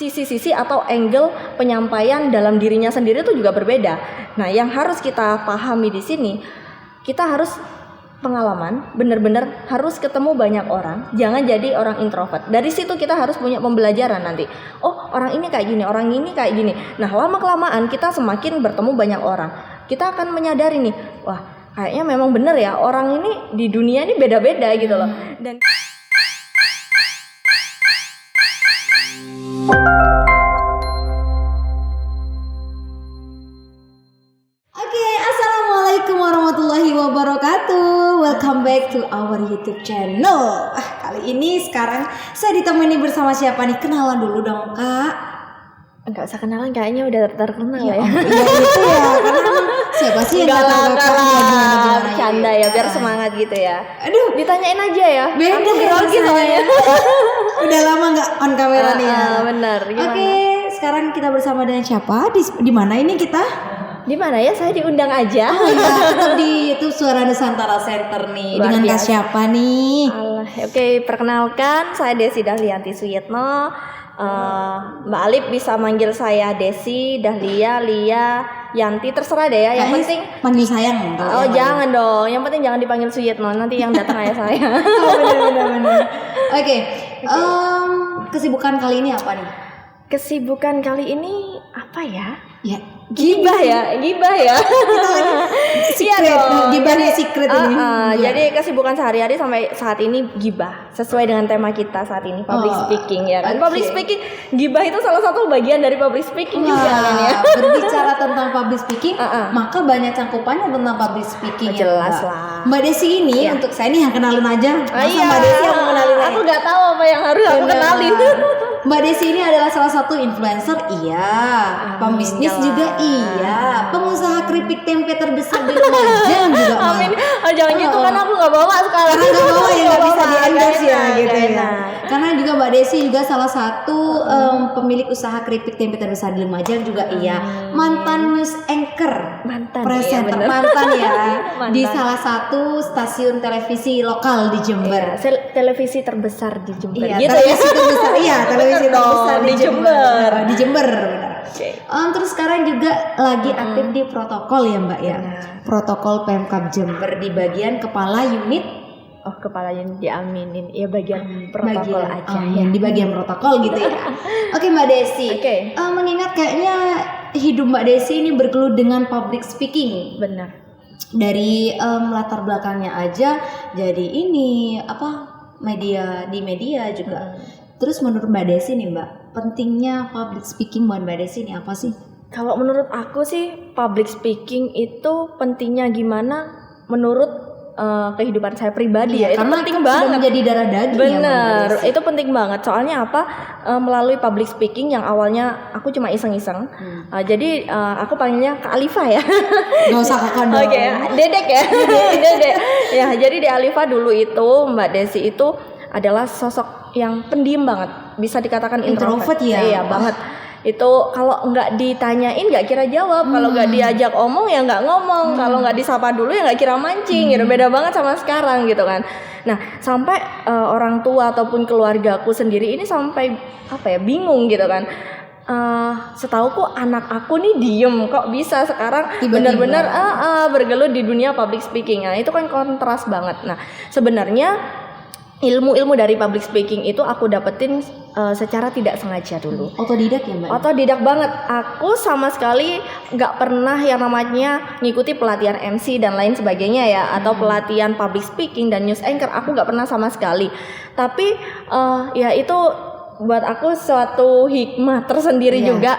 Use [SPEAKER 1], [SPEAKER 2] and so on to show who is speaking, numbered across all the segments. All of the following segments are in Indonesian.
[SPEAKER 1] sisi-sisi atau angle penyampaian dalam dirinya sendiri itu juga berbeda. Nah, yang harus kita pahami di sini, kita harus pengalaman, benar-benar harus ketemu banyak orang, jangan jadi orang introvert. Dari situ kita harus punya pembelajaran nanti. Oh, orang ini kayak gini, orang ini kayak gini. Nah, lama-kelamaan kita semakin bertemu banyak orang, kita akan menyadari nih, wah, kayaknya memang benar ya, orang ini di dunia ini beda-beda gitu loh. Dan
[SPEAKER 2] Assalamualaikum warahmatullahi wabarakatuh. Welcome back to our YouTube channel. Kali ini sekarang saya ditemani bersama siapa nih? Kenalan dulu dong, Kak.
[SPEAKER 1] Enggak usah kenalan, kayaknya udah terkenal ya.
[SPEAKER 2] Iya itu ya, karena siapa sih yang
[SPEAKER 1] Enggak
[SPEAKER 2] tahu
[SPEAKER 1] lah, bercanda ya, biar semangat gitu ya.
[SPEAKER 2] Aduh,
[SPEAKER 1] ditanyain aja ya.
[SPEAKER 2] beda
[SPEAKER 1] Aku grogi soalnya.
[SPEAKER 2] Udah lama nggak on kamera nih ya.
[SPEAKER 1] Bener.
[SPEAKER 2] Oke, sekarang kita bersama dengan siapa? Di mana ini kita?
[SPEAKER 1] Di mana ya? Saya diundang aja.
[SPEAKER 2] Oh iya, tetap di YouTube Suara Nusantara Center nih.
[SPEAKER 1] Luar
[SPEAKER 2] Dengan Kak
[SPEAKER 1] biasa.
[SPEAKER 2] siapa nih?
[SPEAKER 1] Alah, oke, perkenalkan saya Desi Dahlianti Suyitno. Mbak Alif bisa manggil saya Desi, Dahlia, Lia, Yanti, terserah deh ya. Yang
[SPEAKER 2] Kayaknya
[SPEAKER 1] penting
[SPEAKER 2] panggil sayang.
[SPEAKER 1] oh jangan dong. Yang penting jangan dipanggil Suyitno. Nanti yang datang ayah saya.
[SPEAKER 2] Oh, benar. Oke. Kesibukan kali ini apa nih?
[SPEAKER 1] Kesibukan kali ini apa ya?
[SPEAKER 2] Ya,
[SPEAKER 1] Gibah ya.
[SPEAKER 2] secret. Gibahnya secret ini. Iya.
[SPEAKER 1] Jadi kesibukan sehari-hari sampai saat ini gibah, sesuai dengan tema kita saat ini, public speaking ya kan.
[SPEAKER 2] Oke.
[SPEAKER 1] Public speaking, gibah itu salah satu bagian dari public speaking juga kan ya.
[SPEAKER 2] Berbicara tentang public speaking, maka banyak cangkupannya tentang public speaking.
[SPEAKER 1] Jelas
[SPEAKER 2] Mbak.
[SPEAKER 1] lah.
[SPEAKER 2] Mbak Desi ini untuk saya nih yang kenalin aja. Masa Mbak Desi yang mau kenalin aja?
[SPEAKER 1] Aku nggak tahu apa yang harus aku
[SPEAKER 2] Benar.
[SPEAKER 1] kenalin.
[SPEAKER 2] Mbak Desi ini adalah salah satu influencer, pembisnis juga, pengusaha keripik tempe terbesar di Lumajang juga.
[SPEAKER 1] Amin. Oh, jangan gitu kan aku nggak bawa sekarang.
[SPEAKER 2] Karena nggak bawa ya nggak bisa di endorse ya
[SPEAKER 1] Nggak
[SPEAKER 2] gitu ya.
[SPEAKER 1] enak.
[SPEAKER 2] Karena juga Mbak Desi juga salah satu pemilik usaha keripik tempe terbesar di Lumajang juga mantan news anchor,
[SPEAKER 1] Mantan,
[SPEAKER 2] presenter
[SPEAKER 1] iya, bener.
[SPEAKER 2] mantan ya
[SPEAKER 1] Mantan.
[SPEAKER 2] di salah satu stasiun televisi lokal di Jember.
[SPEAKER 1] Televisi terbesar di Jember.
[SPEAKER 2] Iya,
[SPEAKER 1] Gitu
[SPEAKER 2] televisi
[SPEAKER 1] ya.
[SPEAKER 2] terbesar. Iya, televisi
[SPEAKER 1] Bener
[SPEAKER 2] terbesar
[SPEAKER 1] dong,
[SPEAKER 2] di
[SPEAKER 1] di
[SPEAKER 2] Jember.
[SPEAKER 1] Jember.
[SPEAKER 2] Di Jember, benar.
[SPEAKER 1] Oke.
[SPEAKER 2] Terus sekarang juga lagi aktif di protokol ya, Mbak ya.
[SPEAKER 1] Benar.
[SPEAKER 2] Protokol Pemkab Jember di bagian kepala unit
[SPEAKER 1] Oh, kepalanya diaminin. Ya bagian protokol aja ya.
[SPEAKER 2] di bagian protokol gitu ya. Oke, Mbak Desi.
[SPEAKER 1] Oke.
[SPEAKER 2] Mengingat kayaknya hidup Mbak Desi ini bergelut dengan public speaking.
[SPEAKER 1] Benar.
[SPEAKER 2] Dari latar belakangnya aja jadi ini media juga. Terus menurut Mbak Desi nih Mbak, pentingnya public speaking buat Mbak Desi ini apa sih?
[SPEAKER 1] Kalau menurut aku sih public speaking itu pentingnya gimana menurut kehidupan saya pribadi ya. Itu
[SPEAKER 2] karena
[SPEAKER 1] penting
[SPEAKER 2] kan sudah
[SPEAKER 1] banget.
[SPEAKER 2] menjadi darah daging ya Mbak
[SPEAKER 1] Bener,
[SPEAKER 2] Desi.
[SPEAKER 1] itu penting banget. Soalnya apa? Melalui public speaking yang awalnya aku cuma iseng-iseng. Jadi aku panggilnya Kak Alifa ya.
[SPEAKER 2] Gak usah kakak dong.
[SPEAKER 1] Oke, Dedek ya. Dedek. Ya, jadi di Alifa dulu itu Mbak Desi itu adalah sosok yang pendiam banget. Bisa dikatakan
[SPEAKER 2] Introvert ya?
[SPEAKER 1] Iya, banget. Itu kalau nggak ditanyain nggak kira jawab, kalau nggak diajak omong ya nggak ngomong, kalau nggak disapa dulu ya nggak kira mancing gitu. Beda banget sama sekarang gitu kan. Nah, sampai orang tua ataupun keluargaku sendiri ini sampai bingung gitu kan. Setauku anak aku nih diem, kok bisa sekarang
[SPEAKER 2] Tiba-tiba.
[SPEAKER 1] benar-benar bergelut di dunia public speaking. Nah, itu kan kontras banget. Nah, sebenarnya ilmu-ilmu dari public speaking itu aku dapetin secara tidak sengaja dulu.
[SPEAKER 2] Otodidak ya Mbak?
[SPEAKER 1] Otodidak banget. Aku sama sekali nggak pernah yang namanya ngikuti pelatihan MC dan lain sebagainya ya, atau pelatihan public speaking dan news anchor. Aku nggak pernah sama sekali. Tapi ya itu buat aku suatu hikmah tersendiri juga.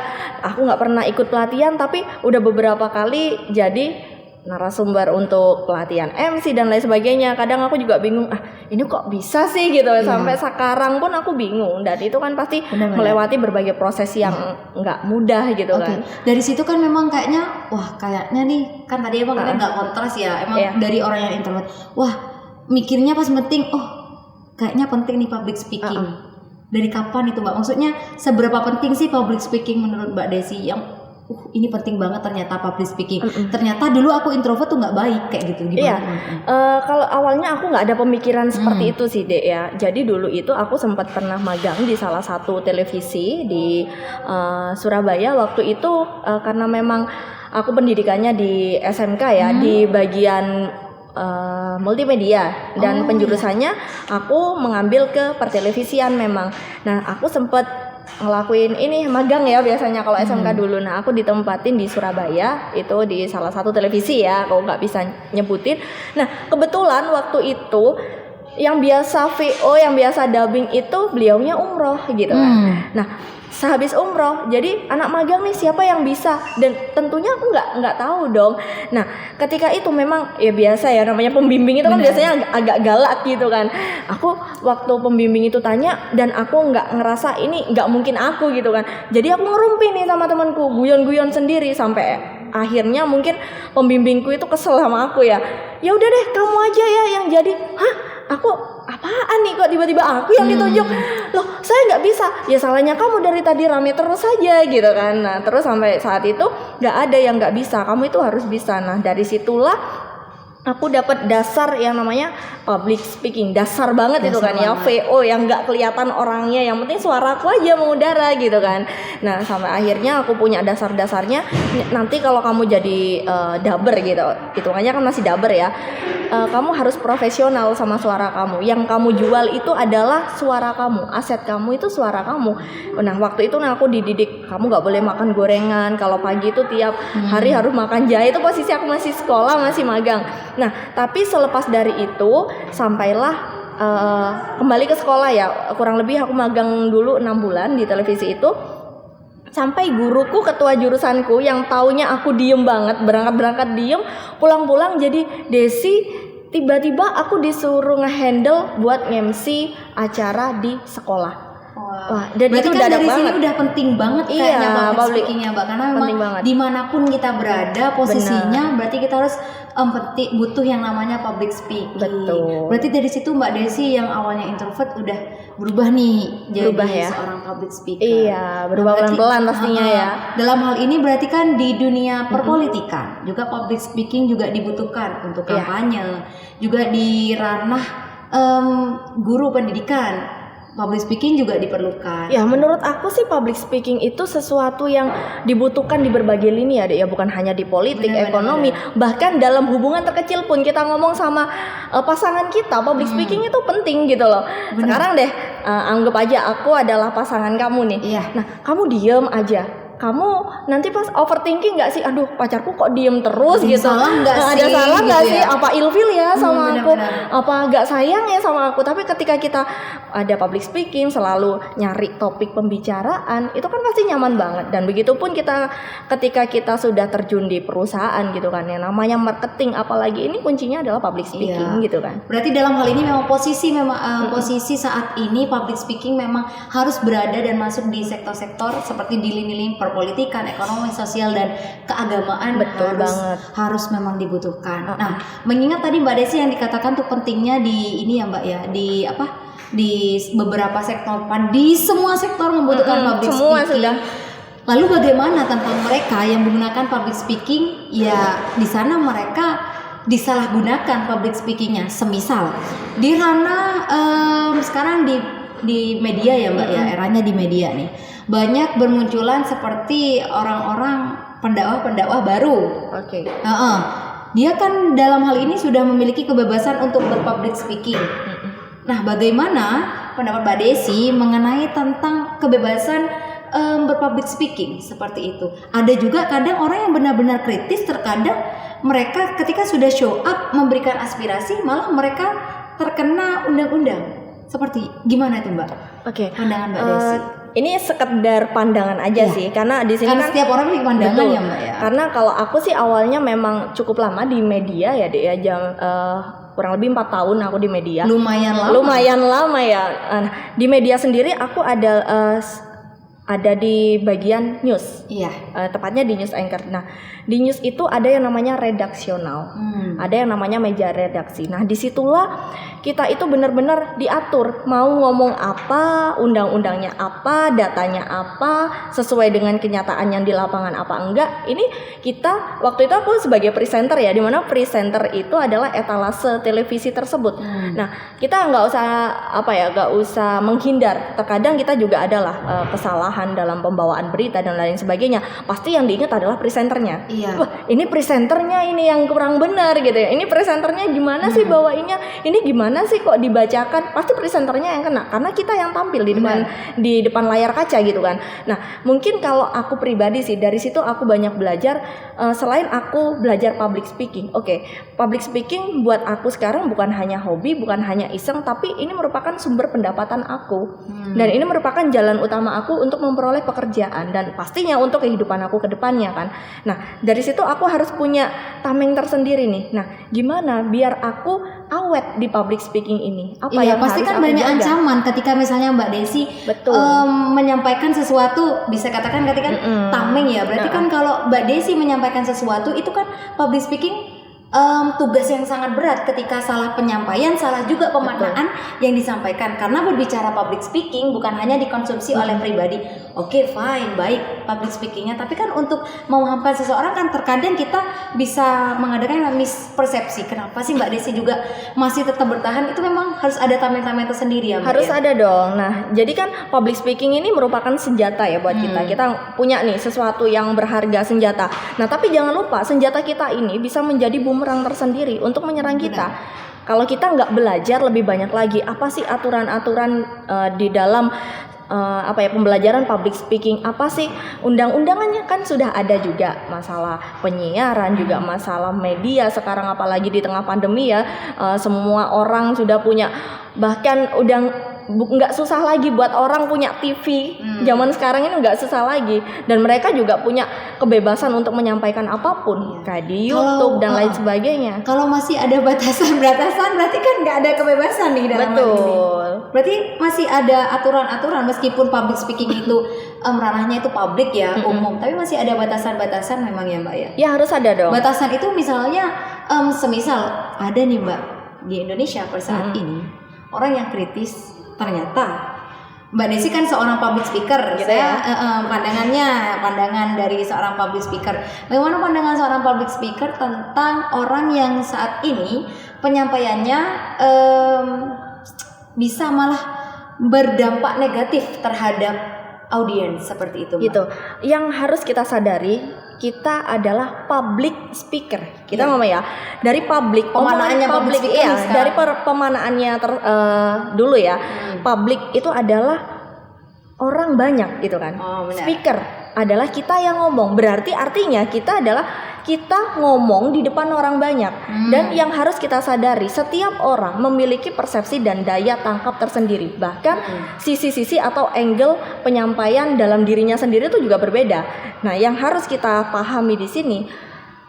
[SPEAKER 1] Aku nggak pernah ikut pelatihan, tapi udah beberapa kali jadi narasumber untuk pelatihan MC dan lain sebagainya. Kadang aku juga bingung, ini kok bisa sih gitu. Sampai sekarang pun aku bingung. Dan itu kan pasti melewati berbagai proses yang nggak mudah gitu kan.
[SPEAKER 2] Dari situ kan memang kayaknya, kayaknya nih kan tadi emang kita nggak kontras ya. Emang dari orang yang introvert, mikirnya pas penting, kayaknya penting nih public speaking. Dari kapan itu Mbak? Maksudnya seberapa penting sih public speaking menurut Mbak Desi? Yang ini penting banget ternyata public speaking. Ternyata dulu aku introvert tuh nggak baik kayak gitu. Gimana?
[SPEAKER 1] Iya. Kalau awalnya aku nggak ada pemikiran seperti itu sih, Dek ya. Jadi dulu itu aku sempat pernah magang di salah satu televisi di Surabaya. Waktu itu karena memang aku pendidikannya di SMK ya, di bagian multimedia dan penjurusannya aku mengambil ke pertelevisian memang. Nah, aku sempat ngelakuin ini magang ya biasanya kalau SMK dulu. Nah, aku ditempatin di Surabaya itu di salah satu televisi ya, kalau nggak bisa nyebutin. Nah, kebetulan waktu itu yang biasa VO, yang biasa dubbing itu beliaunya umroh gitu kan. Nah, sehabis umroh, jadi anak magang nih siapa yang bisa, dan tentunya aku nggak tahu dong. Nah, ketika itu memang ya biasa ya, namanya pembimbing itu kan biasanya agak galak gitu kan. Aku waktu pembimbing itu tanya dan aku nggak ngerasa ini nggak mungkin aku gitu kan. Jadi aku ngerumpi nih sama temanku, guyon-guyon sendiri sampai akhirnya mungkin pembimbingku itu kesel sama aku ya. Ya udah deh kamu aja ya yang jadi. Hah? Aku apaan nih kok tiba-tiba aku yang ditunjuk? Loh, saya nggak bisa. Ya salahnya kamu dari tadi rame terus aja gitu kan. Nah, terus sampai saat itu nggak ada yang nggak bisa. Kamu itu harus bisa. Nah, dari situlah aku dapat dasar yang namanya public speaking, dasar banget itu kan ya, VO yang nggak kelihatan orangnya, yang penting suaraku aja mengudara gitu kan. Nah, sampai akhirnya aku punya dasar-dasarnya. Nanti kalau kamu jadi dubber gitu, hitungannya kan masih dubber ya, kamu harus profesional sama suara kamu. Yang kamu jual itu adalah suara kamu, aset kamu itu suara kamu. Nah, waktu itu aku dididik, kamu nggak boleh makan gorengan, kalau pagi itu tiap hari harus makan jahe. Itu posisi aku masih sekolah, masih magang. Nah, tapi selepas dari itu sampailah kembali ke sekolah ya. Kurang lebih aku magang dulu 6 bulan di televisi itu. Sampai guruku, ketua jurusanku yang taunya aku diem banget, berangkat diem, pulang-pulang jadi Desi, tiba-tiba aku disuruh ngehandle buat MC acara di sekolah. Wah, dan
[SPEAKER 2] berarti
[SPEAKER 1] itu
[SPEAKER 2] kan dari
[SPEAKER 1] banget.
[SPEAKER 2] sini udah penting banget kayaknya public speakingnya Mbak, karena memang dimanapun kita berada posisinya, berarti kita harus butuh yang namanya public speaking.
[SPEAKER 1] Betul.
[SPEAKER 2] Berarti dari situ Mbak Desi yang awalnya introvert udah berubah nih jadi seorang public speaker.
[SPEAKER 1] Iya, berubah pelan-pelan pastinya ya.
[SPEAKER 2] Dalam hal ini berarti kan di dunia perpolitikan juga public speaking juga dibutuhkan untuk kampanye, juga di ranah guru pendidikan. Public speaking juga diperlukan.
[SPEAKER 1] Ya, menurut aku sih public speaking itu sesuatu yang dibutuhkan di berbagai lini ya, ya bukan hanya di politik, ekonomi, bahkan dalam hubungan terkecil pun kita ngomong sama pasangan kita, public speaking itu penting gitu loh. Sekarang deh, anggap aja aku adalah pasangan kamu nih. Nah, kamu diem aja. Kamu nanti pas overthinking nggak sih? Aduh, pacarku kok diem terus gitu. Ada salah nggak sih? Apa ilfil ya sama aku? Apa nggak sayang ya sama aku? Tapi ketika kita ada public speaking, selalu nyari topik pembicaraan, itu kan pasti nyaman banget. Dan begitu pun kita ketika kita sudah terjun di perusahaan gitu kan, yang namanya marketing, apalagi ini kuncinya adalah public speaking gitu kan.
[SPEAKER 2] Berarti dalam hal ini memang posisi saat ini public speaking memang harus berada dan masuk di sektor-sektor seperti di lini-lini politikan, ekonomi, sosial, dan keagamaan. Harus memang dibutuhkan. Nah, mengingat tadi Mbak Desi yang dikatakan tuh pentingnya di ini ya Mbak ya, di beberapa sektor, di semua sektor membutuhkan public speaking. Lalu bagaimana tentang mereka yang menggunakan public speaking? Ya, di sana mereka disalahgunakan public speakingnya. Semisal di ranah sekarang di media ya Mbak ya, eranya di media nih. Banyak bermunculan seperti orang-orang pendakwah baru. Dia kan dalam hal ini sudah memiliki kebebasan untuk berpublic speaking. Nah, bagaimana pendapat Mbak Desi mengenai tentang kebebasan berpublic speaking seperti itu? Ada juga kadang orang yang benar-benar kritis, terkadang mereka ketika sudah show up memberikan aspirasi malah mereka terkena undang-undang. Seperti gimana itu Mbak? Pandangan Mbak Desi.
[SPEAKER 1] Ini sekedar pandangan aja sih, karena di sini kan
[SPEAKER 2] setiap orang punya pandangan ya Mbak ya.
[SPEAKER 1] Karena kalau aku sih awalnya memang cukup lama di media ya, kurang lebih 4 tahun aku di media. Lumayan lama ya. Di media sendiri aku ada di bagian news.
[SPEAKER 2] Iya.
[SPEAKER 1] Tepatnya di news anchor. Nah, di news itu ada yang namanya redaksional, ada yang namanya meja redaksi. Nah, disitulah kita itu benar-benar diatur mau ngomong apa, undang-undangnya apa, datanya apa, sesuai dengan kenyataan yang di lapangan apa enggak. Ini kita waktu itu aku sebagai presenter ya, dimana presenter itu adalah etalase televisi tersebut. Nah, kita nggak usah menghindar. Terkadang kita juga adalah kesalahan dalam pembawaan berita dan lain sebagainya. Pasti yang diingat adalah presenternya.
[SPEAKER 2] Iya.
[SPEAKER 1] Wah, ini presenternya ini yang kurang benar gitu ya. Ini presenternya gimana sih bawainnya? Ini gimana sih kok dibacakan? Pasti presenternya yang kena karena kita yang tampil di depan layar kaca gitu kan. Nah, mungkin kalau aku pribadi sih dari situ aku banyak belajar. Selain aku belajar public speaking. Oke, public speaking buat aku sekarang bukan hanya hobi, bukan hanya iseng, tapi ini merupakan sumber pendapatan aku. Dan ini merupakan jalan utama aku untuk memperoleh pekerjaan dan pastinya untuk kehidupan aku ke depannya kan. Nah, dari situ aku harus punya tameng tersendiri nih. Nah, gimana biar aku awet di public speaking ini? Apa yang
[SPEAKER 2] pasti
[SPEAKER 1] harus
[SPEAKER 2] kan
[SPEAKER 1] aku
[SPEAKER 2] banyak
[SPEAKER 1] jaga?
[SPEAKER 2] ancaman ketika misalnya Mbak Desi menyampaikan sesuatu, bisa katakan tameng ya. Berarti kan kalau Mbak Desi menyampaikan sesuatu itu kan public speaking tugas yang sangat berat ketika salah penyampaian, salah juga pemaknaan yang disampaikan. Karena berbicara public speaking bukan hanya dikonsumsi oleh pribadi. Oke, fine, baik public speakingnya. Tapi kan untuk memahamkan seseorang kan terkadang kita bisa mengadakan mispersepsi. Kenapa sih Mbak Desi juga masih tetap bertahan? Itu memang harus ada tameng-tameng tersendiri ya Mbak?
[SPEAKER 1] Harus ada dong. Nah, jadi kan public speaking ini merupakan senjata ya buat kita. Kita punya nih sesuatu yang berharga, senjata. Nah, tapi jangan lupa senjata kita ini bisa menjadi bumerang tersendiri untuk menyerang kita. Kalau kita nggak belajar lebih banyak lagi, apa sih aturan-aturan di dalam pembelajaran public speaking, apa sih undang-undangannya kan sudah ada juga, masalah penyiaran juga masalah media sekarang apalagi di tengah pandemi ya, semua orang sudah punya, bahkan udah nggak susah lagi buat orang punya TV. Zaman sekarang ini nggak susah lagi dan mereka juga punya kebebasan untuk menyampaikan apapun kayak di YouTube dan lain sebagainya.
[SPEAKER 2] Kalau masih ada batasan-batasan berarti kan nggak ada kebebasan nih dalam hal ini. Berarti masih ada aturan-aturan meskipun public speaking itu ranahnya itu publik ya, umum, tapi masih ada batasan-batasan memang ya Mbak ya.
[SPEAKER 1] Ya harus ada dong.
[SPEAKER 2] Batasan itu misalnya semisal ada nih Mbak di Indonesia pada saat ini orang yang kritis. Ternyata Mbak Desi kan seorang public speaker gitu ya. Pandangan dari seorang public speaker. Bagaimana pandangan seorang public speaker tentang orang yang saat ini penyampaiannya bisa malah berdampak negatif terhadap audiens seperti itu Mbak? Gitu.
[SPEAKER 1] Yang harus kita sadari, kita adalah public speaker. Kita ngomong ya dari public,
[SPEAKER 2] pemanaannya public speaker
[SPEAKER 1] ya, dari pemanaannya dulu ya. Public itu adalah orang banyak gitu kan. Speaker adalah kita yang ngomong. Berarti artinya kita adalah kita ngomong di depan orang banyak. Dan yang harus kita sadari, setiap orang memiliki persepsi dan daya tangkap tersendiri. Bahkan sisi-sisi atau angle penyampaian dalam dirinya sendiri itu juga berbeda. Nah, yang harus kita pahami di sini,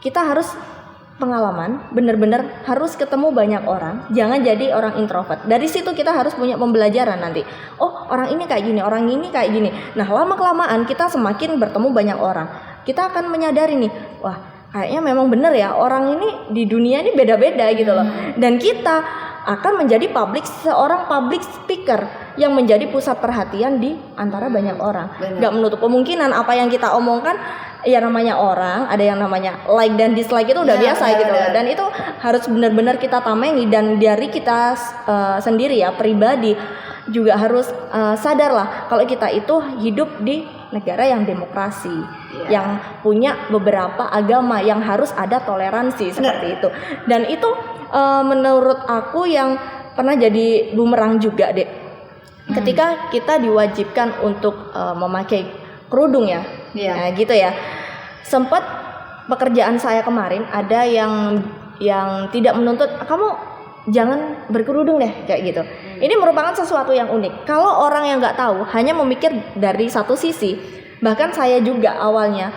[SPEAKER 1] kita harus pengalaman, benar-benar harus ketemu banyak orang, jangan jadi orang introvert. Dari situ kita harus punya pembelajaran nanti. Oh, orang ini kayak gini, orang ini kayak gini. Nah, lama-kelamaan kita semakin bertemu banyak orang, kita akan menyadari nih, wah, kayaknya memang benar ya, orang ini di dunia ini beda-beda gitu loh. Dan kita akan menjadi seorang public speaker yang menjadi pusat perhatian di antara banyak orang. Gak menutup kemungkinan apa yang kita omongkan, ya namanya orang, ada yang namanya like dan dislike itu udah biasa gitu loh. Dan itu harus benar-benar kita tamengi, dan dari kita sendiri ya pribadi juga harus sadar lah kalau kita itu hidup di negara yang demokrasi, yang punya beberapa agama, yang harus ada toleransi seperti itu. Dan itu menurut aku yang pernah jadi bumerang juga deh, ketika kita diwajibkan untuk memakai kerudung ya. Nah, gitu ya. Sempat pekerjaan saya kemarin ada yang tidak menuntut kamu jangan berkerudung deh kayak gitu. Ini merupakan sesuatu yang unik. Kalau orang yang nggak tahu hanya memikir dari satu sisi, bahkan saya juga awalnya,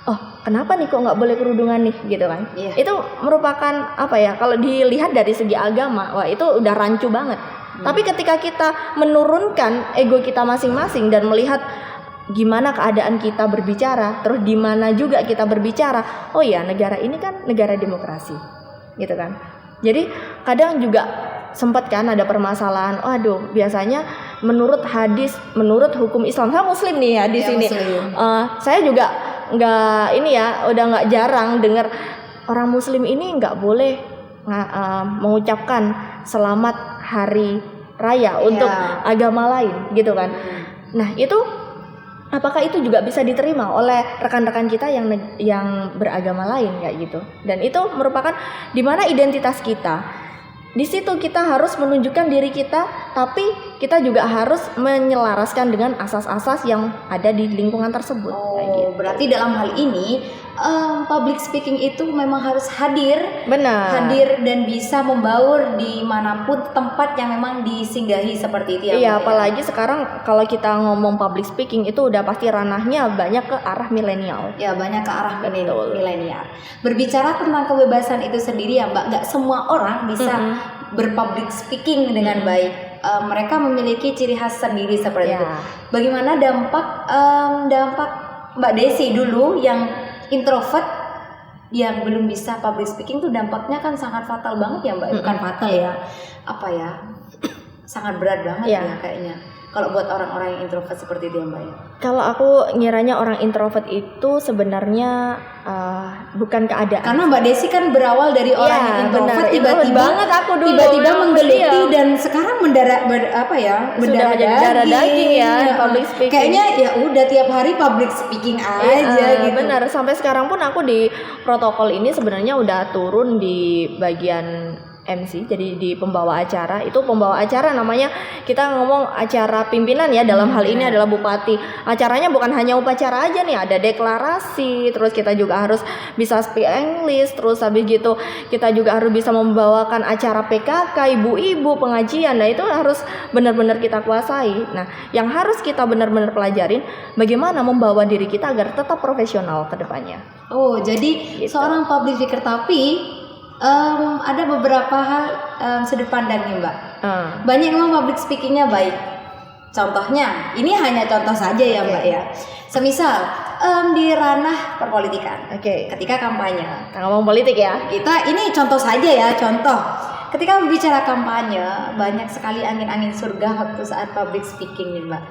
[SPEAKER 1] oh kenapa nih kok nggak boleh kerudungan nih gitu kan? Itu merupakan apa ya? Kalau dilihat dari segi agama, wah itu udah rancu banget. Tapi ketika kita menurunkan ego kita masing-masing dan melihat gimana keadaan kita berbicara, terus di mana juga kita berbicara. Oh ya, negara ini kan negara demokrasi, gitu kan. Jadi kadang juga sempat kan ada permasalahan. Waduh, biasanya menurut hadis, menurut hukum Islam, saya Muslim nih ya di sini. Saya juga nggak ini ya, udah nggak jarang dengar orang Muslim ini nggak boleh mengucapkan selamat hari raya untuk agama lain, gitu kan. Nah itu apakah itu juga bisa diterima oleh rekan-rekan kita yang beragama lain kayak gitu? Dan itu merupakan di mana identitas kita. Di situ kita harus menunjukkan diri kita, tapi kita juga harus menyelaraskan dengan asas-asas yang ada di lingkungan tersebut. Kayak gitu.
[SPEAKER 2] Berarti dalam hal ini public speaking itu memang harus hadir, hadir dan bisa membaur di manapun tempat yang memang disinggahi seperti itu ya.
[SPEAKER 1] Iya, apalagi sekarang kalau kita ngomong public speaking itu udah pasti ranahnya banyak ke arah milenial.
[SPEAKER 2] Ya, banyak ke arah milenial. Berbicara tentang kebebasan itu sendiri ya Mbak, nggak semua orang bisa berpublic speaking dengan baik. Mereka memiliki ciri khas sendiri seperti itu. Bagaimana dampak Mbak Desi dulu yang introvert yang belum bisa public speaking tuh dampaknya kan sangat fatal banget ya Mbak. Bukan fatal ya, apa ya, sangat berat banget ya kayaknya kalau buat orang-orang yang introvert seperti itu ya Mbak ya.
[SPEAKER 1] Kalau aku ngiranya orang introvert itu sebenarnya bukan keadaan.
[SPEAKER 2] Karena Mbak Desi kan berawal dari orang yang introvert, tiba-tiba menggeluti dan sekarang mendarah
[SPEAKER 1] daging ya public speaking.
[SPEAKER 2] Kayaknya ya udah tiap hari public speaking aja gitu.
[SPEAKER 1] Benar, sampai sekarang pun aku di protokol ini sebenarnya udah turun di bagian MC, jadi di pembawa acara. Itu pembawa acara namanya, kita ngomong acara pimpinan ya, dalam hal ini adalah bupati. Acaranya bukan hanya upacara aja nih, ada deklarasi, terus kita juga harus bisa speak English, terus habis gitu kita juga harus bisa membawakan acara PKK, ibu-ibu, pengajian. Nah itu harus benar-benar kita kuasai. Nah yang harus kita benar-benar pelajarin bagaimana membawa diri kita agar tetap profesional ke depannya.
[SPEAKER 2] Oh, jadi seorang public speaker, tapi ada beberapa hal sudut pandang nih Mbak. Banyak memang public speakingnya baik. Contohnya, ini hanya contoh saja ya Mbak ya. Semisal di ranah perpolitikan. Ketika kampanye.
[SPEAKER 1] Kita ngomong politik ya.
[SPEAKER 2] Ini contoh saja ya, contoh. Ketika berbicara kampanye, banyak sekali angin-angin surga waktu saat public speaking nih Mbak.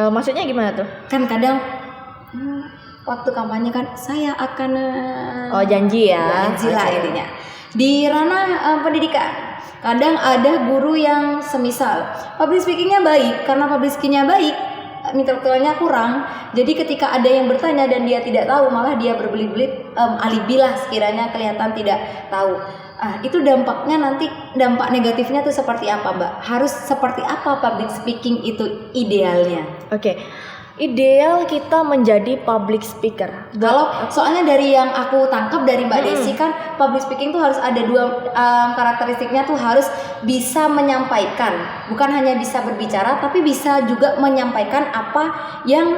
[SPEAKER 1] Maksudnya gimana tuh?
[SPEAKER 2] Kan kadang waktu kampanye kan saya akan
[SPEAKER 1] janji ya.
[SPEAKER 2] Janji lah intinya. Di ranah pendidikan kadang ada guru yang semisal public speakingnya baik, karena public speakingnya baik intelektualnya kurang, jadi ketika ada yang bertanya dan dia tidak tahu, malah dia berbelit-belit alibilah sekiranya kelihatan tidak tahu. Itu dampaknya nanti, dampak negatifnya tuh seperti apa Mbak? Harus seperti apa public speaking itu idealnya?
[SPEAKER 1] Ideal kita menjadi public speaker.
[SPEAKER 2] Kalau soalnya dari yang aku tangkap dari Mbak Desi kan public speaking tuh harus ada dua karakteristiknya, tuh harus bisa menyampaikan, bukan hanya bisa berbicara tapi bisa juga menyampaikan apa yang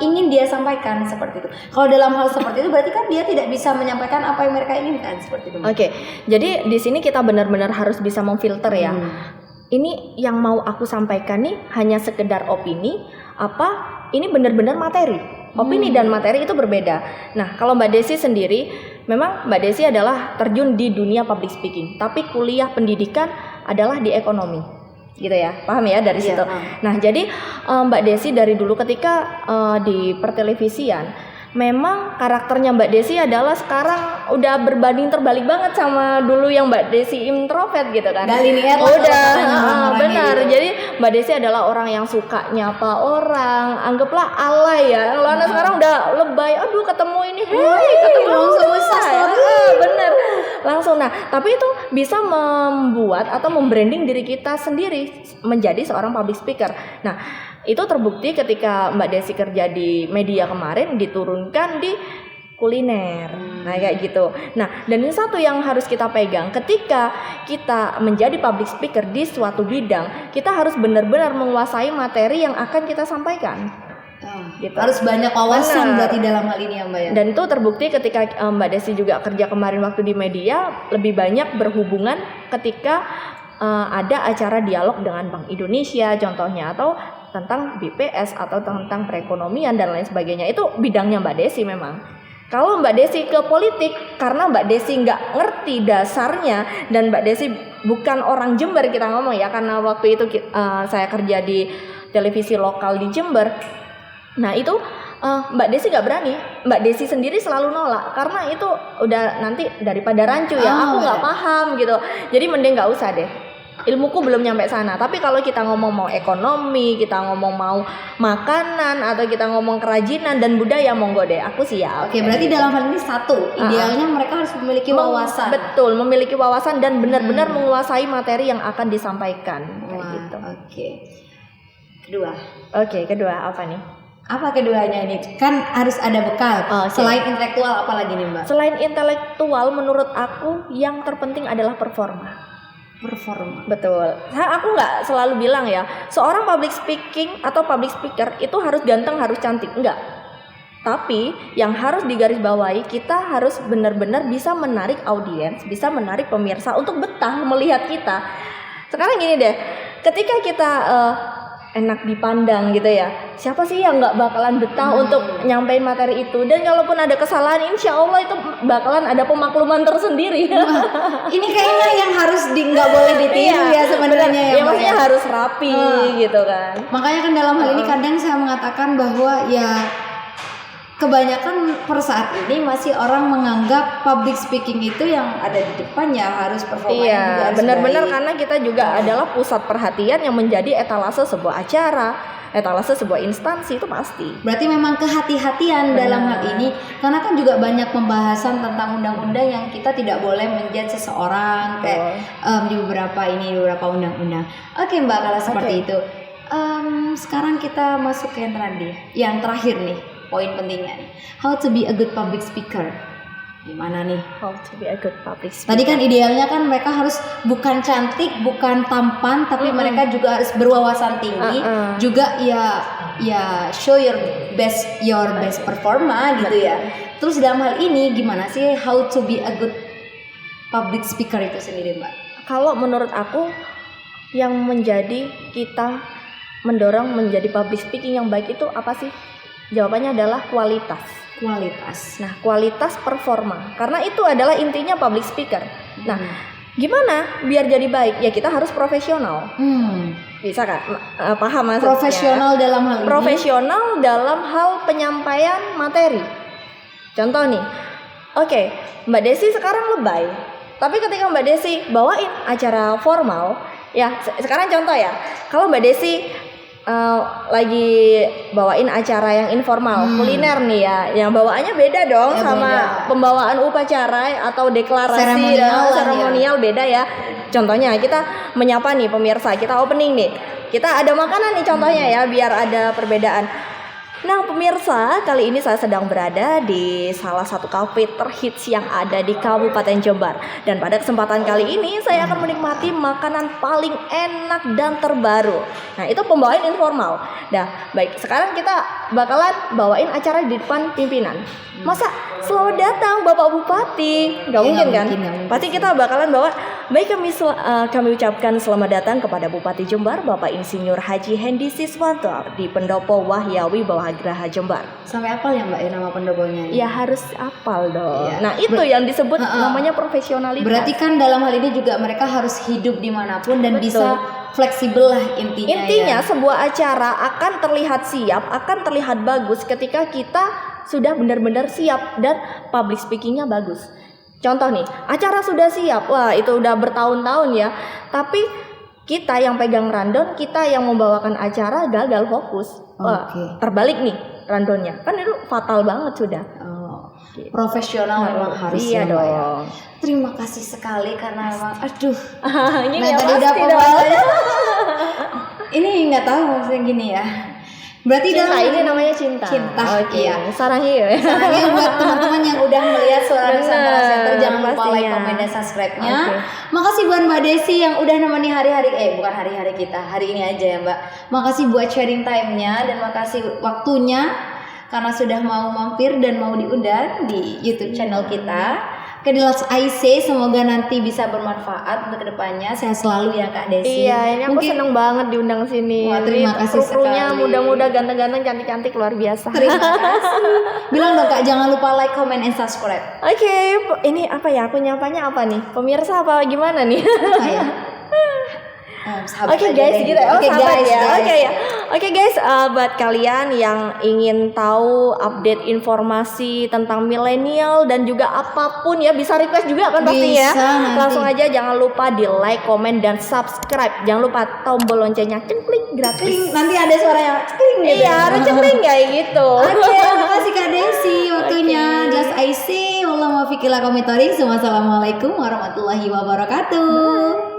[SPEAKER 2] ingin dia sampaikan, seperti itu. Kalau dalam hal seperti itu berarti kan dia tidak bisa menyampaikan apa yang mereka inginkan, seperti itu.
[SPEAKER 1] Jadi di sini kita benar-benar harus bisa memfilter ya. Ini yang mau aku sampaikan nih hanya sekedar opini, apa ini benar-benar materi. Opini dan materi itu berbeda. Nah, kalau Mbak Desi sendiri, memang Mbak Desi adalah terjun di dunia public speaking, tapi kuliah pendidikan adalah di ekonomi, gitu ya, paham ya dari situ. Nah, jadi Mbak Desi dari dulu ketika di pertelevisian, memang karakternya Mbak Desi adalah sekarang udah berbanding terbalik banget sama dulu yang Mbak Desi introvert gitu kan. Benar. Gitu. Jadi Mbak Desi adalah orang yang suka nyapa orang, anggaplah alay ya. Kalau anak sekarang udah lebay, aduh ketemu ini, ketemu bener langsung. Nah, tapi itu bisa membuat atau membranding diri kita sendiri menjadi seorang public speaker. Nah, itu terbukti ketika Mbak Desi kerja di media kemarin, diturunkan di kuliner. Nah kayak gitu. Nah, dan ini satu yang harus kita pegang, ketika kita menjadi public speaker di suatu bidang, kita harus benar-benar menguasai materi yang akan kita sampaikan.
[SPEAKER 2] Gitu. Harus banyak wawasan berarti dalam hal ini ya Mbak ya.
[SPEAKER 1] Dan itu terbukti ketika Mbak Desi juga kerja kemarin waktu di media, lebih banyak berhubungan ketika ada acara dialog dengan Bank Indonesia contohnya, atau tentang BPS atau tentang perekonomian dan lain sebagainya. Itu bidangnya Mbak Desi memang. Kalau Mbak Desi ke politik, karena Mbak Desi nggak ngerti dasarnya dan Mbak Desi bukan orang Jember, kita ngomong ya, karena waktu itu saya kerja di televisi lokal di Jember. Nah itu Mbak Desi nggak berani, Mbak Desi sendiri selalu nolak karena itu udah nanti daripada rancu ya, aku nggak paham gitu. Jadi mending nggak usah deh. Ilmuku belum nyampe sana. Tapi kalau kita ngomong mau ekonomi, kita ngomong mau makanan, atau kita ngomong kerajinan dan budaya, monggo deh, aku siap.
[SPEAKER 2] Oke, berarti dalam hal ini satu, idealnya mereka harus memiliki wawasan.
[SPEAKER 1] Betul, memiliki wawasan dan benar-benar menguasai materi yang akan disampaikan. Kayak gitu.
[SPEAKER 2] Oke.
[SPEAKER 1] Kedua apa nih?
[SPEAKER 2] Apa keduanya ini? Kan harus ada bekal. Selain intelektual apa lagi nih, Mbak?
[SPEAKER 1] Selain intelektual, menurut aku yang terpenting adalah performa. Betul. Aku nggak selalu bilang ya, seorang public speaking atau public speaker itu harus ganteng, harus cantik, enggak. Tapi yang harus digarisbawahi, kita harus benar-benar bisa menarik audiens, bisa menarik pemirsa untuk betah melihat kita. Sekarang gini deh, ketika kita enak dipandang gitu ya, siapa sih yang nggak bakalan betah untuk nyampein materi itu? Dan kalaupun ada kesalahan, insya Allah itu bakalan ada pemakluman tersendiri.
[SPEAKER 2] Ini kayaknya yang harus nggak boleh ditiru ya sebenarnya ya.
[SPEAKER 1] Ya maksudnya harus rapi gitu kan.
[SPEAKER 2] Makanya kan dalam hal ini kadang saya mengatakan bahwa ya kebanyakan per saat ini masih orang menganggap public speaking itu yang ada di depan ya harus performanya juga harus
[SPEAKER 1] benar-benar
[SPEAKER 2] baik.
[SPEAKER 1] Karena kita juga adalah pusat perhatian yang menjadi etalase sebuah acara, etalase sebuah instansi, itu pasti.
[SPEAKER 2] Berarti memang kehati-hatian dalam hal ini, karena kan juga banyak pembahasan tentang undang-undang yang kita tidak boleh menjudge seseorang kayak di beberapa undang-undang. Oke Mbak, kalau seperti itu. Sekarang kita masuk ke yang terakhir nih. Poin pentingnya nih, how to be a good public speaker. Gimana nih?
[SPEAKER 1] How to be a good public speaker.
[SPEAKER 2] Tadi kan idealnya kan mereka harus bukan cantik, bukan tampan, tapi mereka juga harus berwawasan tinggi, juga ya show your best performa gitu ya. Terus dalam hal ini gimana sih how to be a good public speaker itu sendiri, Mbak?
[SPEAKER 1] Kalau menurut aku yang menjadi kita mendorong menjadi public speaking yang baik itu apa sih? Jawabannya adalah kualitas. Nah, kualitas performa. Karena itu adalah intinya public speaker. Nah, gimana biar jadi baik? Ya kita harus profesional. Bisa kan? Paham maksudnya?
[SPEAKER 2] Profesional dalam hal ini?
[SPEAKER 1] Profesional dalam hal penyampaian materi. Contoh nih, oke, Mbak Desi sekarang lebay. Tapi ketika Mbak Desi bawain acara formal, ya sekarang contoh ya, kalau Mbak Desi lagi bawain acara yang informal, kuliner nih ya, yang bawaannya beda dong sama pembawaan upacara atau deklarasi seremonial beda ya. Contohnya kita menyapa nih pemirsa, kita opening nih, kita ada makanan nih contohnya ya, biar ada perbedaan. Nah pemirsa, kali ini saya sedang berada di salah satu kafe terhits yang ada di Kabupaten Jember. Dan pada kesempatan kali ini saya akan menikmati makanan paling enak dan terbaru. Nah itu pembawaan informal. Nah baik, sekarang kita bakalan bawain acara di depan pimpinan. Masa selamat datang Bapak Bupati? Gak mungkin kan? Pasti kita bakalan bawa. Baik, kami ucapkan selamat datang kepada Bupati Jember, Bapak Insinyur Haji Hendi Siswanto di Pendopo Wahyawi Bawagraha Jember.
[SPEAKER 2] Sampai apal ya Mbak nama pendoponya?
[SPEAKER 1] Ya harus apal dong. Nah itu yang disebut namanya profesionalitas.
[SPEAKER 2] Berarti kan dalam hal ini juga mereka harus hidup dimanapun dan bisa fleksibel lah intinya.
[SPEAKER 1] Intinya sebuah acara akan terlihat siap, akan terlihat bagus ketika kita sudah benar-benar siap dan public speakingnya bagus. Contoh nih, acara sudah siap, wah itu udah bertahun-tahun ya. Tapi kita yang pegang random, kita yang membawakan acara gagal fokus. Wah, terbalik nih randonnya, kan itu fatal banget sudah.
[SPEAKER 2] Gitu. Profesional memang harus
[SPEAKER 1] iya dong. Ya.
[SPEAKER 2] Terima kasih sekali karena memang
[SPEAKER 1] ini
[SPEAKER 2] nah, tadi udah pembahasannya. Ini nggak tahu maksudnya gini ya. Berarti
[SPEAKER 1] cinta ini namanya cinta.
[SPEAKER 2] Iya.
[SPEAKER 1] Sarangi ya.
[SPEAKER 2] Sarangi buat teman-teman yang udah melihat Suara Nusantara Center, jangan lupa like, komen, dan subscribe-nya. Makasih buat Mbak Desi yang udah nemeni hari-hari bukan hari-hari kita, hari ini aja ya Mbak. Makasih buat sharing time-nya dan makasih waktunya karena sudah mau mampir dan mau diundang di YouTube channel kita. ke Deluxe IC, semoga nanti bisa bermanfaat untuk kedepannya. Sehat selalu ya Kak Desi.
[SPEAKER 1] Iya, ini aku seneng banget diundang sini.
[SPEAKER 2] Wah, terima kasih
[SPEAKER 1] kru-krunya
[SPEAKER 2] sekali.
[SPEAKER 1] muda-muda, ganteng-ganteng, cantik-cantik, luar biasa.
[SPEAKER 2] Terima kasih. Bilang dong Kak, jangan lupa like, comment, and subscribe.
[SPEAKER 1] Oke, ini apa ya? Aku nyapanya apa nih? Pemirsa apa gimana nih?
[SPEAKER 2] Apa ya? Sahabat
[SPEAKER 1] Oke
[SPEAKER 2] aja
[SPEAKER 1] guys,
[SPEAKER 2] deh.
[SPEAKER 1] gitu ya. Oh,
[SPEAKER 2] Oke,
[SPEAKER 1] sahabat
[SPEAKER 2] guys,
[SPEAKER 1] ya.
[SPEAKER 2] guys.
[SPEAKER 1] Oke ya. Oke guys, buat kalian yang ingin tahu update informasi tentang milenial dan juga apapun ya, bisa request juga kan pastinya.
[SPEAKER 2] Bisa, nanti.
[SPEAKER 1] Langsung aja jangan lupa di like, comment, dan subscribe. Jangan lupa tombol loncengnya cengklik gratis.
[SPEAKER 2] Kling, nanti ada suara yang kling gitu.
[SPEAKER 1] Iya, harus cengklik kayak gitu.
[SPEAKER 2] Oke, terima kasih Kak Desi waktunya. Just IC, wallahu muwaffiq ila aqwamit thoriq. Wassalamualaikum warahmatullahi wabarakatuh.